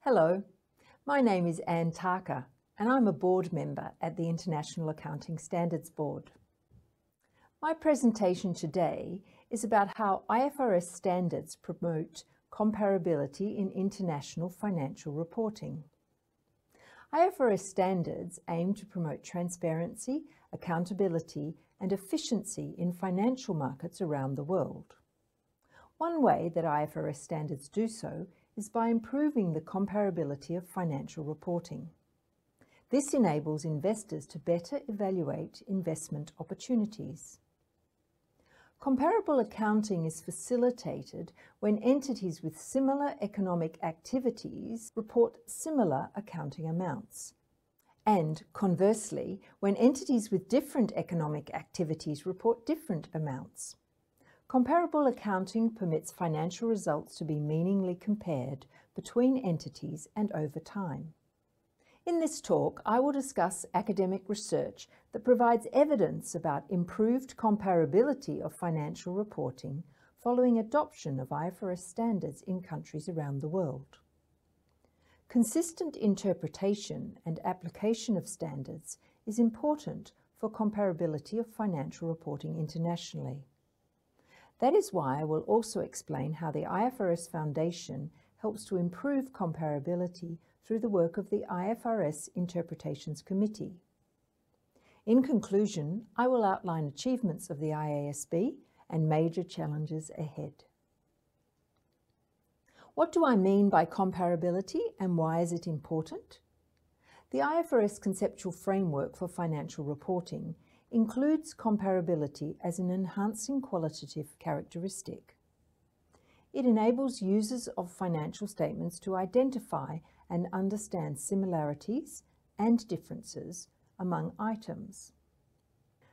Hello, my name is Anne Tarca and I'm a board member at the International Accounting Standards Board. My presentation today is about how IFRS standards promote comparability in international financial reporting. IFRS standards aim to promote transparency, accountability and efficiency in financial markets around the world. One way that IFRS standards do so is by improving the comparability of financial reporting. This enables investors to better evaluate investment opportunities. Comparable accounting is facilitated when entities with similar economic activities report similar accounting amounts, and conversely, when entities with different economic activities report different amounts. Comparable accounting permits financial results to be meaningfully compared between entities and over time. In this talk, I will discuss academic research that provides evidence about improved comparability of financial reporting following adoption of IFRS standards in countries around the world. Consistent interpretation and application of standards is important for comparability of financial reporting internationally. That is why I will also explain how the IFRS Foundation helps to improve comparability through the work of the IFRS Interpretations Committee. In conclusion, I will outline achievements of the IASB and major challenges ahead. What do I mean by comparability and why is it important? The IFRS conceptual framework for financial reporting includes comparability as an enhancing qualitative characteristic. It enables users of financial statements to identify and understand similarities and differences among items.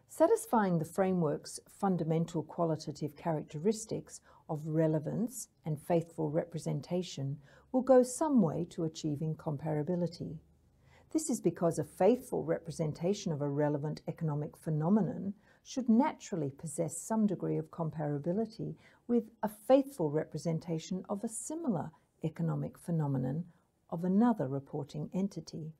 Satisfying the framework's fundamental qualitative characteristics of relevance and faithful representation will go some way to achieving comparability. This is because a faithful representation of a relevant economic phenomenon should naturally possess some degree of comparability with a faithful representation of a similar economic phenomenon of another reporting entity.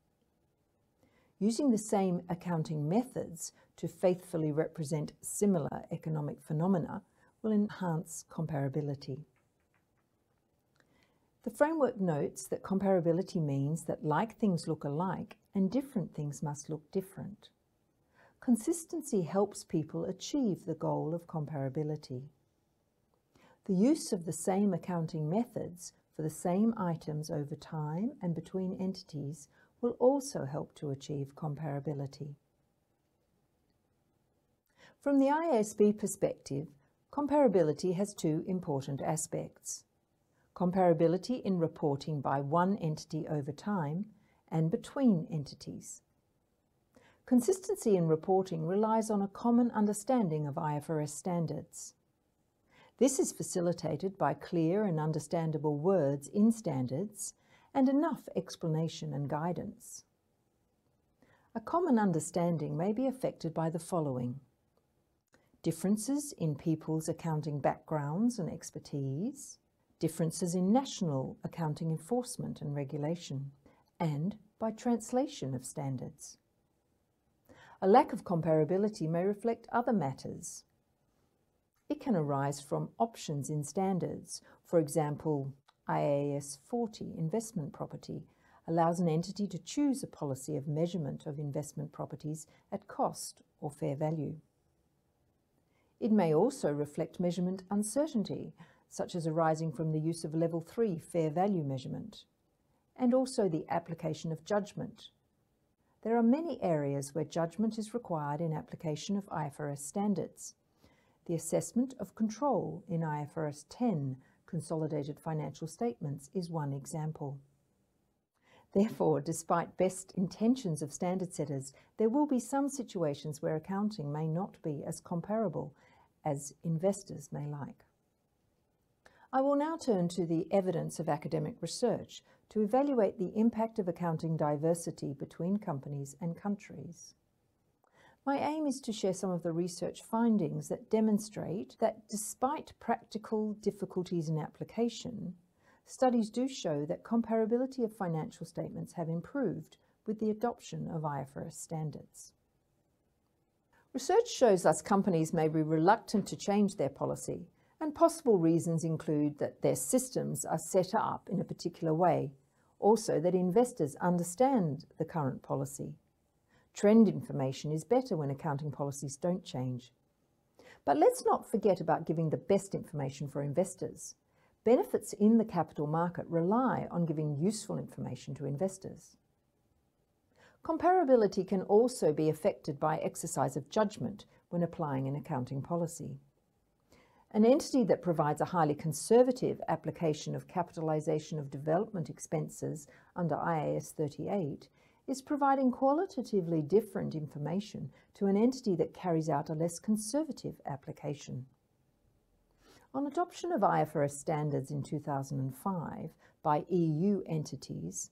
Using the same accounting methods to faithfully represent similar economic phenomena will enhance comparability. The framework notes that comparability means that like things look alike and different things must look different. Consistency helps people achieve the goal of comparability. The use of the same accounting methods for the same items over time and between entities will also help to achieve comparability. From the IASB perspective, comparability has two important aspects: comparability in reporting by one entity over time and between entities. Consistency in reporting relies on a common understanding of IFRS standards. This is facilitated by clear and understandable words in standards and enough explanation and guidance. A common understanding may be affected by the following: differences in people's accounting backgrounds and expertise, differences in national accounting enforcement and regulation, and by translation of standards. A lack of comparability may reflect other matters. It can arise from options in standards. For example, IAS 40, investment property, allows an entity to choose a policy of measurement of investment properties at cost or fair value. It may also reflect measurement uncertainty, such as arising from the use of Level 3 fair value measurement, and also the application of judgment. There are many areas where judgment is required in application of IFRS standards. The assessment of control in IFRS 10 consolidated financial statements is one example. Therefore, despite best intentions of standard setters, there will be some situations where accounting may not be as comparable as investors may like. I will now turn to the evidence of academic research to evaluate the impact of accounting diversity between companies and countries. My aim is to share some of the research findings that demonstrate that despite practical difficulties in application, studies do show that comparability of financial statements have improved with the adoption of IFRS standards. Research shows us companies may be reluctant to change their policy, and possible reasons include that their systems are set up in a particular way, also that investors understand the current policy. Trend information is better when accounting policies don't change. But let's not forget about giving the best information for investors. Benefits in the capital market rely on giving useful information to investors. Comparability can also be affected by exercise of judgment when applying an accounting policy. An entity that provides a highly conservative application of capitalization of development expenses under IAS 38 is providing qualitatively different information to an entity that carries out a less conservative application. On adoption of IFRS standards in 2005 by EU entities,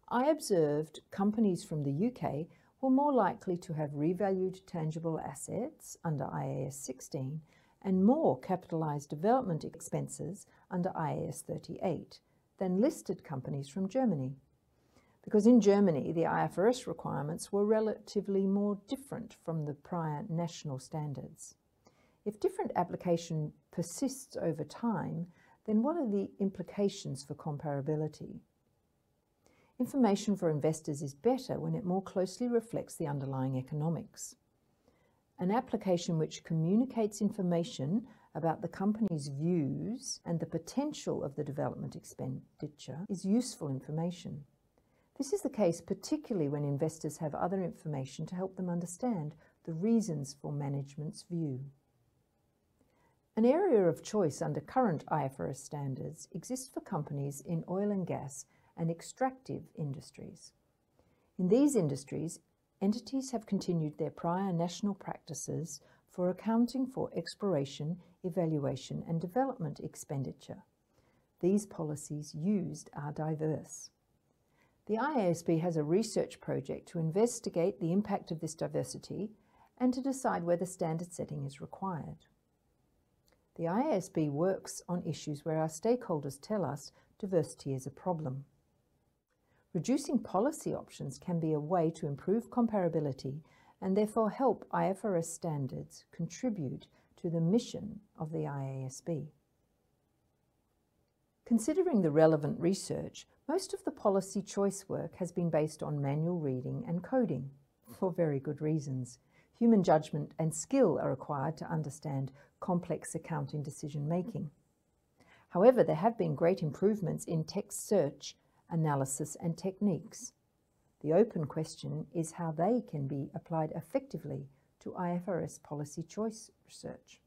I observed companies from the UK were more likely to have revalued tangible assets under IAS 16 and more capitalised development expenses under IAS 38 than listed companies from Germany. Because in Germany, the IFRS requirements were relatively more different from the prior national standards. If different application persists over time, then what are the implications for comparability? Information for investors is better when it more closely reflects the underlying economics. An application which communicates information about the company's views and the potential of the development expenditure is useful information. This is the case particularly when investors have other information to help them understand the reasons for management's view. An area of choice under current IFRS standards exists for companies in oil and gas and extractive industries. In these industries, entities have continued their prior national practices for accounting for exploration, evaluation and development expenditure. These policies used are diverse. The IASB has a research project to investigate the impact of this diversity and to decide whether standard setting is required. The IASB works on issues where our stakeholders tell us diversity is a problem. Reducing policy options can be a way to improve comparability and therefore help IFRS standards contribute to the mission of the IASB. Considering the relevant research, most of the policy choice work has been based on manual reading and coding, for very good reasons. Human judgment and skill are required to understand complex accounting decision-making. However, there have been great improvements in text search, analysis and techniques. The open question is how they can be applied effectively to IFRS policy choice research.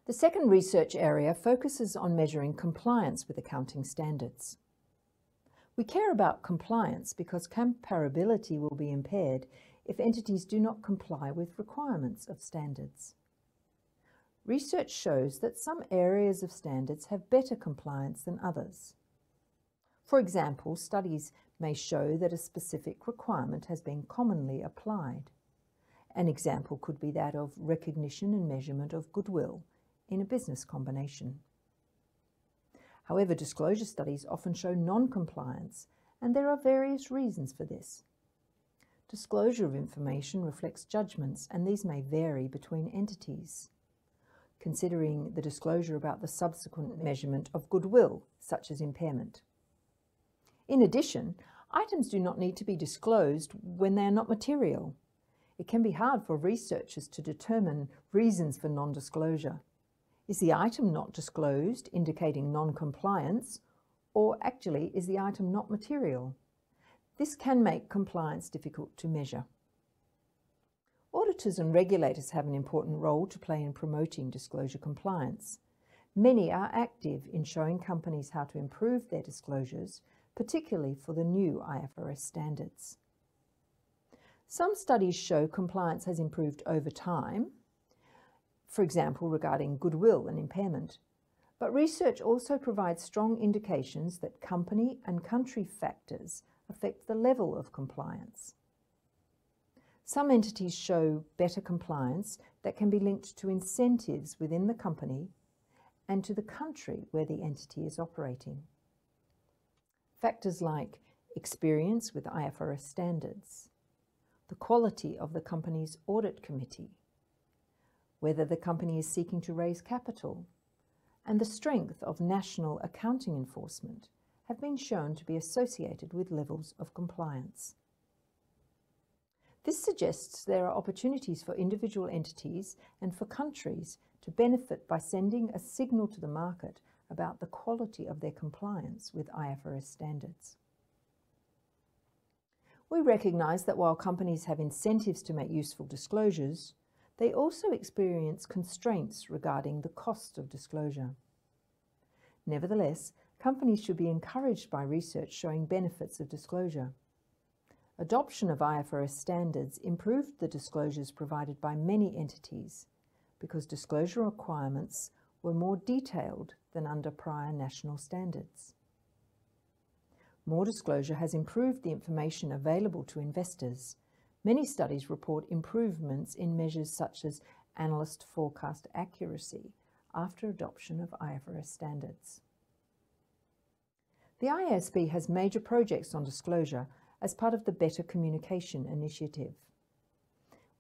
The second research area focuses on measuring compliance with accounting standards. We care about compliance because comparability will be impaired if entities do not comply with requirements of standards. Research shows that some areas of standards have better compliance than others. For example, studies may show that a specific requirement has been commonly applied. An example could be that of recognition and measurement of goodwill in a business combination. However, disclosure studies often show non-compliance, and there are various reasons for this. Disclosure of information reflects judgments, and these may vary between entities. Considering the disclosure about the subsequent measurement of goodwill, such as impairment. In addition, items do not need to be disclosed when they are not material. It can be hard for researchers to determine reasons for non-disclosure. Is the item not disclosed, indicating non-compliance, or actually is the item not material? This can make compliance difficult to measure. Auditors and regulators have an important role to play in promoting disclosure compliance. Many are active in showing companies how to improve their disclosures, particularly for the new IFRS standards. Some studies show compliance has improved over time, for example regarding goodwill and impairment, but research also provides strong indications that company and country factors affect the level of compliance. Some entities show better compliance that can be linked to incentives within the company and to the country where the entity is operating. Factors like experience with IFRS standards, the quality of the company's audit committee, whether the company is seeking to raise capital, and the strength of national accounting enforcement have been shown to be associated with levels of compliance. This suggests there are opportunities for individual entities and for countries to benefit by sending a signal to the market about the quality of their compliance with IFRS standards. We recognise that while companies have incentives to make useful disclosures, they also experience constraints regarding the cost of disclosure. Nevertheless, companies should be encouraged by research showing benefits of disclosure. Adoption of IFRS standards improved the disclosures provided by many entities because disclosure requirements were more detailed than under prior national standards. More disclosure has improved the information available to investors. Many studies report improvements in measures such as analyst forecast accuracy after adoption of IFRS standards. The IASB has major projects on disclosure as part of the Better Communication initiative.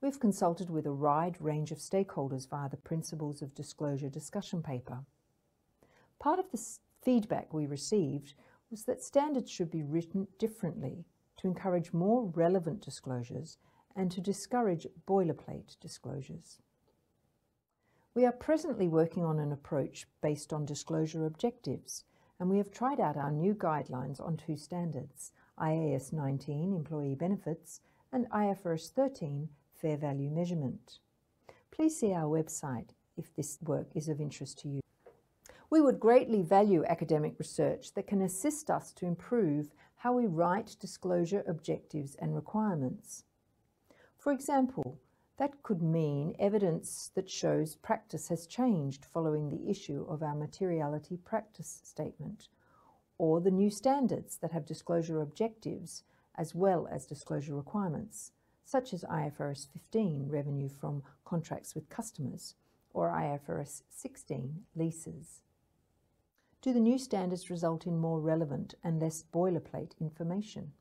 We've consulted with a wide range of stakeholders via the Principles of Disclosure discussion paper. Part of the feedback we received was that standards should be written differently to encourage more relevant disclosures and to discourage boilerplate disclosures. We are presently working on an approach based on disclosure objectives, and we have tried out our new guidelines on two standards, IAS 19, Employee Benefits, and IFRS 13, Fair Value Measurement. Please see our website if this work is of interest to you. We would greatly value academic research that can assist us to improve how we write disclosure objectives and requirements. For example, that could mean evidence that shows practice has changed following the issue of our materiality practice statement, or the new standards that have disclosure objectives as well as disclosure requirements, such as IFRS 15, revenue from contracts with customers, or IFRS 16, leases. Do the new standards result in more relevant and less boilerplate information?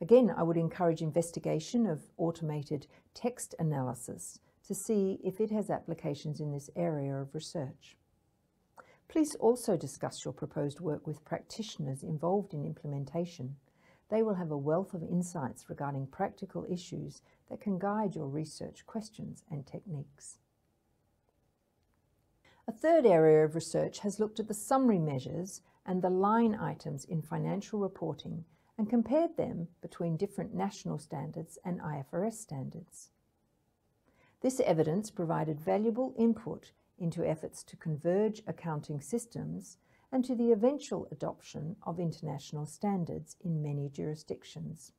Again, I would encourage investigation of automated text analysis to see if it has applications in this area of research. Please also discuss your proposed work with practitioners involved in implementation. They will have a wealth of insights regarding practical issues that can guide your research questions and techniques. A third area of research has looked at the summary measures and the line items in financial reporting and compared them between different national standards and IFRS standards. This evidence provided valuable input into efforts to converge accounting systems and to the eventual adoption of international standards in many jurisdictions.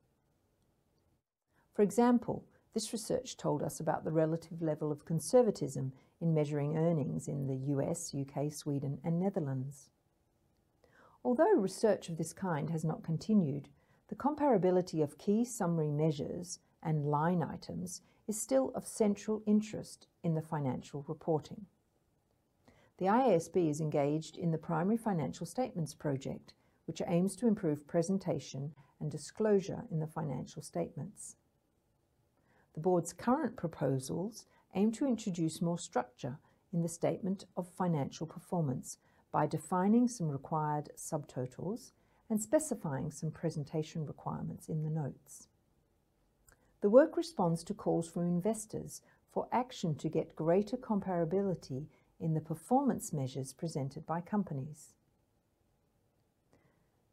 For example, this research told us about the relative level of conservatism in measuring earnings in the US, UK, Sweden, and Netherlands. Although research of this kind has not continued, the comparability of key summary measures and line items is still of central interest in the financial reporting. The IASB is engaged in the Primary Financial Statements project, which aims to improve presentation and disclosure in the financial statements. The board's current proposals aim to introduce more structure in the statement of financial performance by defining some required subtotals and specifying some presentation requirements in the notes. The work responds to calls from investors for action to get greater comparability in the performance measures presented by companies.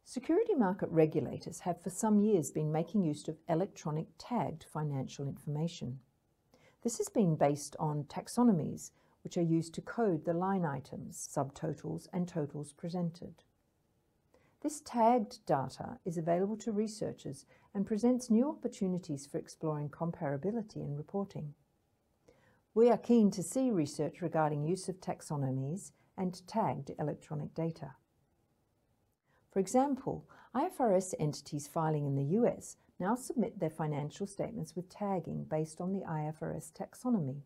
Security market regulators have for some years been making use of electronic tagged financial information. This has been based on taxonomies, which are used to code the line items, subtotals, and totals presented. This tagged data is available to researchers and presents new opportunities for exploring comparability in reporting. We are keen to see research regarding use of taxonomies and tagged electronic data. For example, IFRS entities filing in the US now submit their financial statements with tagging based on the IFRS taxonomy.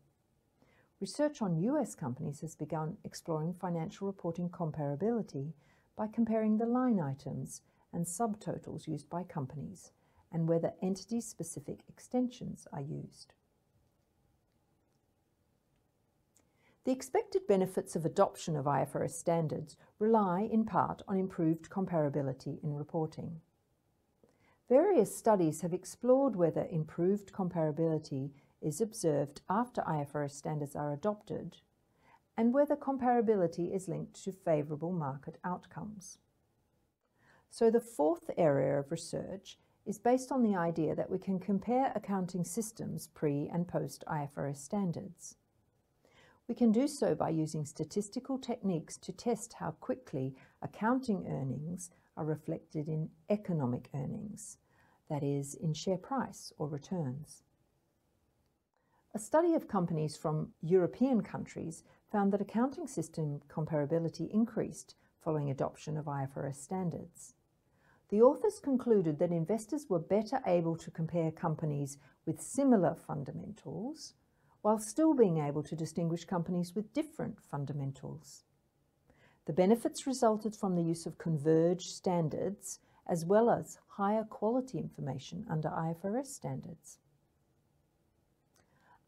research on US companies has begun exploring financial reporting comparability by comparing the line items and subtotals used by companies and whether entity-specific extensions are used. The expected benefits of adoption of IFRS standards rely in part on improved comparability in reporting. Various studies have explored whether improved comparability is observed after IFRS standards are adopted and whether comparability is linked to favourable market outcomes. So the fourth area of research is based on the idea that we can compare accounting systems pre- and post-IFRS standards. We can do so by using statistical techniques to test how quickly accounting earnings are reflected in economic earnings, that is, in share price or returns. A study of companies from European countries found that accounting system comparability increased following adoption of IFRS standards. The authors concluded that investors were better able to compare companies with similar fundamentals while still being able to distinguish companies with different fundamentals. The benefits resulted from the use of converged standards as well as higher quality information under IFRS standards.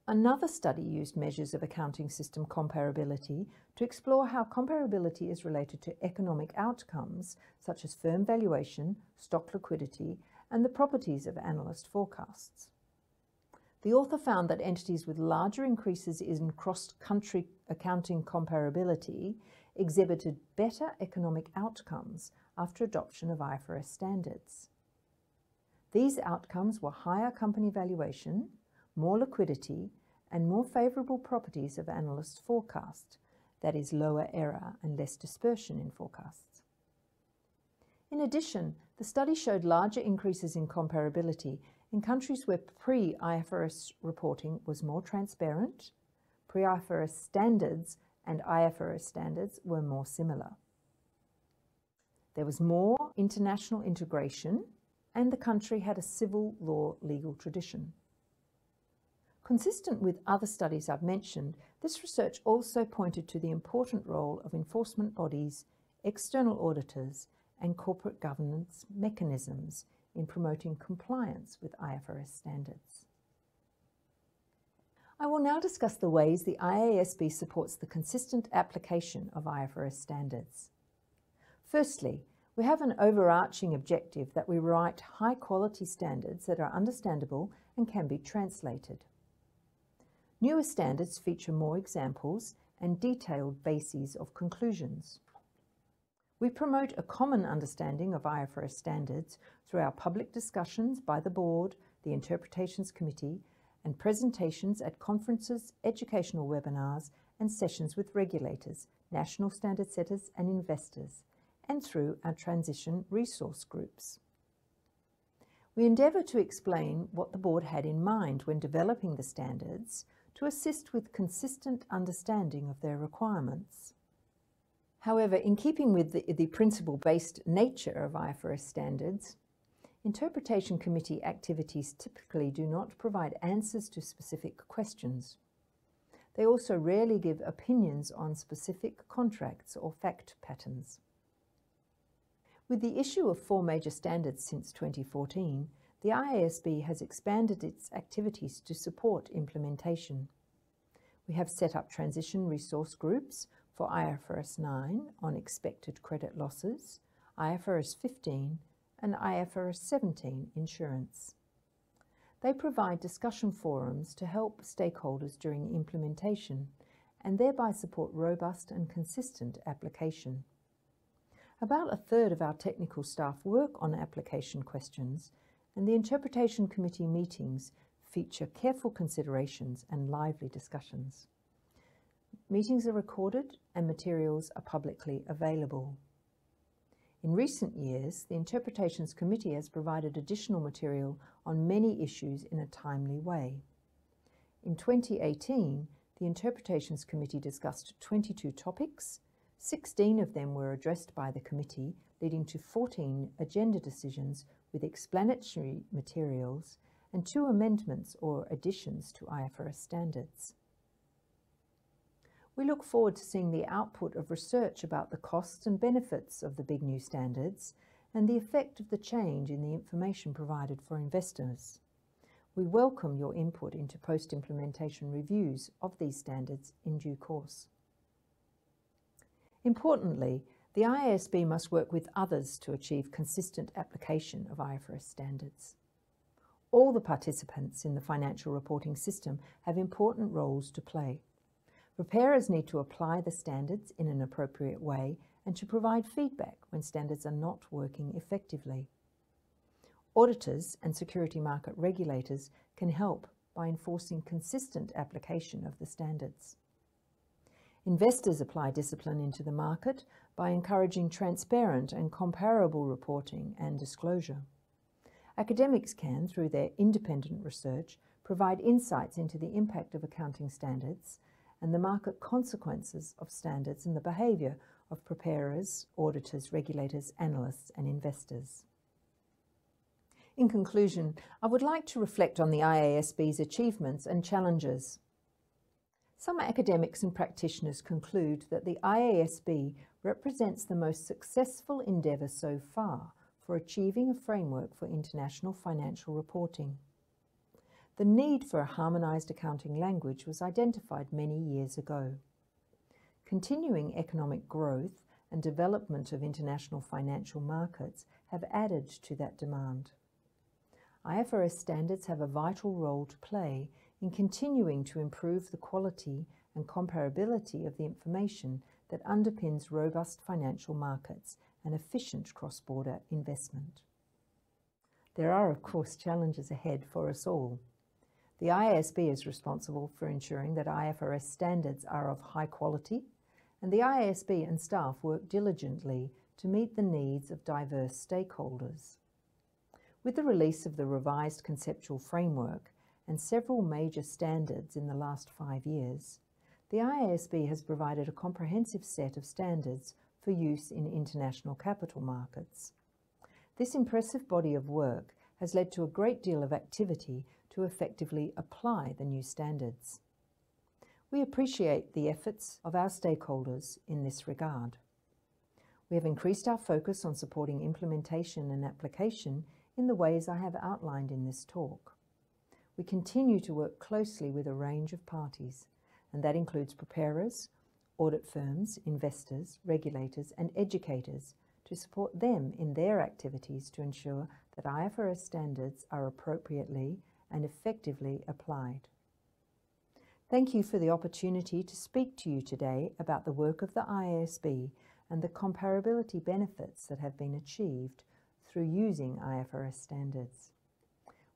Another study used measures of accounting system comparability to explore how comparability is related to economic outcomes such as firm valuation, stock liquidity, and the properties of analyst forecasts. The author found that entities with larger increases in cross-country accounting comparability exhibited better economic outcomes after adoption of IFRS standards. These outcomes were higher company valuation, more liquidity, and more favourable properties of analyst forecast, that is, lower error and less dispersion in forecasts. In addition, the study showed larger increases in comparability in countries where pre-IFRS reporting was more transparent, pre-IFRS standards and IFRS standards were more similar. There was more international integration, and the country had a civil law legal tradition. Consistent with other studies I've mentioned, this research also pointed to the important role of enforcement bodies, external auditors, and corporate governance mechanisms in promoting compliance with IFRS standards. I will now discuss the ways the IASB supports the consistent application of IFRS standards. Firstly, we have an overarching objective that we write high-quality standards that are understandable and can be translated. Newer standards feature more examples and detailed bases of conclusions. We promote a common understanding of IFRS standards through our public discussions by the Board, the Interpretations Committee, and presentations at conferences, educational webinars, and sessions with regulators, national standard setters, and investors, and through our transition resource groups. We endeavour to explain what the Board had in mind when developing the standards to assist with consistent understanding of their requirements. However, in keeping with the principle-based nature of IFRS standards, Interpretation Committee activities typically do not provide answers to specific questions. They also rarely give opinions on specific contracts or fact patterns. With the issue of 4 major standards since 2014, the IASB has expanded its activities to support implementation. We have set up transition resource groups for IFRS 9 on expected credit losses, IFRS 15, and IFRS 17 insurance. They provide discussion forums to help stakeholders during implementation and thereby support robust and consistent application. About a third of our technical staff work on application questions, and the Interpretation Committee meetings feature careful considerations and lively discussions. Meetings are recorded and materials are publicly available. In recent years, the Interpretations Committee has provided additional material on many issues in a timely way. In 2018, the Interpretations Committee discussed 22 topics. 16 of them were addressed by the committee, leading to 14 agenda decisions with explanatory materials and 2 amendments or additions to IFRS standards. We look forward to seeing the output of research about the costs and benefits of the big new standards and the effect of the change in the information provided for investors. We welcome your input into post-implementation reviews of these standards in due course. Importantly, the IASB must work with others to achieve consistent application of IFRS standards. All the participants in the financial reporting system have important roles to play. Preparers need to apply the standards in an appropriate way and to provide feedback when standards are not working effectively. Auditors and security market regulators can help by enforcing consistent application of the standards. Investors apply discipline into the market by encouraging transparent and comparable reporting and disclosure. Academics can, through their independent research, provide insights into the impact of accounting standards and the market consequences of standards and the behaviour of preparers, auditors, regulators, analysts and investors. In conclusion, I would like to reflect on the IASB's achievements and challenges. Some academics and practitioners conclude that the IASB represents the most successful endeavour so far for achieving a framework for international financial reporting. The need for a harmonised accounting language was identified many years ago. Continuing economic growth and development of international financial markets have added to that demand. IFRS standards have a vital role to play in continuing to improve the quality and comparability of the information that underpins robust financial markets and efficient cross-border investment. There are, of course, challenges ahead for us all. The IASB is responsible for ensuring that IFRS standards are of high quality, and the IASB and staff work diligently to meet the needs of diverse stakeholders. With the release of the revised conceptual framework and several major standards in the last 5 years, the IASB has provided a comprehensive set of standards for use in international capital markets. This impressive body of work has led to a great deal of activity to effectively apply the new standards. We appreciate the efforts of our stakeholders in this regard. We have increased our focus on supporting implementation and application in the ways I have outlined in this talk. We continue to work closely with a range of parties, and that includes preparers, audit firms, investors, regulators and educators to support them in their activities to ensure that IFRS standards are appropriately and effectively applied. Thank you for the opportunity to speak to you today about the work of the IASB and the comparability benefits that have been achieved through using IFRS standards.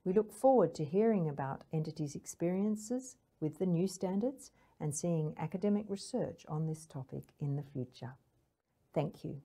We look forward to hearing about entities' experiences with the new standards and seeing academic research on this topic in the future. Thank you.